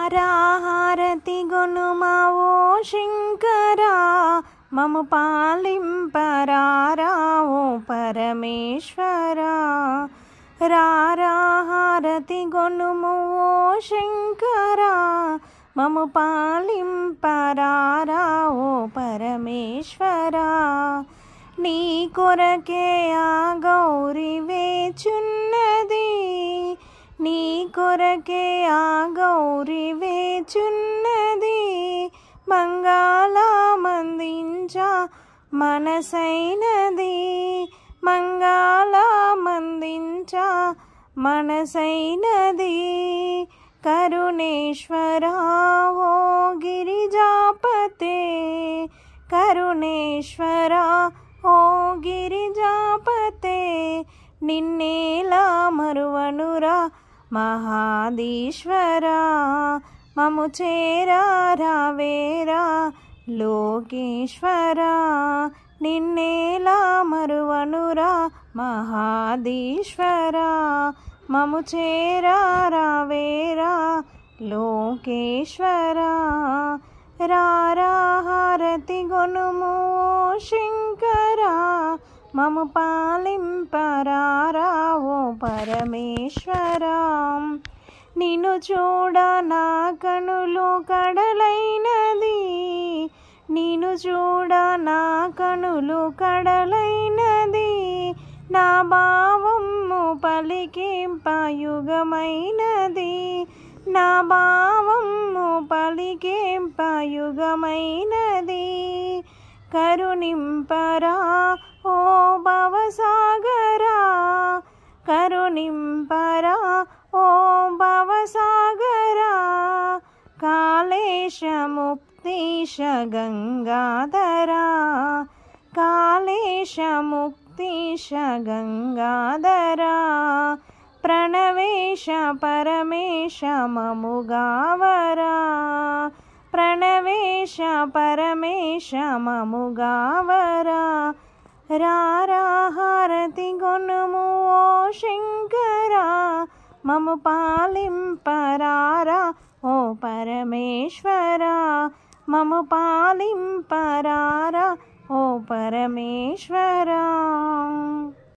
రారా హారతి గొనుమా ఓ శంకరా, మము పాలింపరారా ఓ పరమేశ్వరా. రారా హారతి గొనుము ఓ శంకరా, మము పాలింపరారా ఓ పరమేశ్వరా. నీ కొరకే ఆ గౌరి వేచున్నది, నీ కొరకే ఆ గౌరి వేచున్నది. మంగళమందించ మనసైనది, మంగళమందించ మనసైనది. కరుణేశ్వరా ఓ గిరిజాపతే, కరుణేశ్వరా ఓ గిరిజాపతే. నిన్నేలా మరువనురా మహాదీశ్వరా, మము చేరా రావేరా లోకేశ్వరా. నిన్నేలా మరువనురా మహాదీశ్వరా, మము చేరా రావేరా లోకేశ్వరా. రారా హారతి గొనుము ఓ శంకరా, మము పాలింపరారా ఓ పరమేశ్వరా. నిన్ను చూడ నా కనులు కడలైనది, నిన్ను చూడ నా కనులు కడలైనది. నా భావము పలికింపయుగమైనది, నా భావము పలికింపయుగమైనది. కరుణింపరా ఓ భవసాగరా, కరుణింపరా ఓ భవసాగరా. కాళేశ ముక్తీశ గంగాధరా, కాళేశ ముక్తీశ గంగాధరా. ప్రణవేశ పరమేశ మముగావరా, ప్రణవేశ పరమేశ మముగావరా. రారా హారతి గొనుము ఓ శంకరా, మము పాలింపరారా ఓ పరమేశ్వరా, మము పాలింపరారా ఓ పరమేశ్వరా.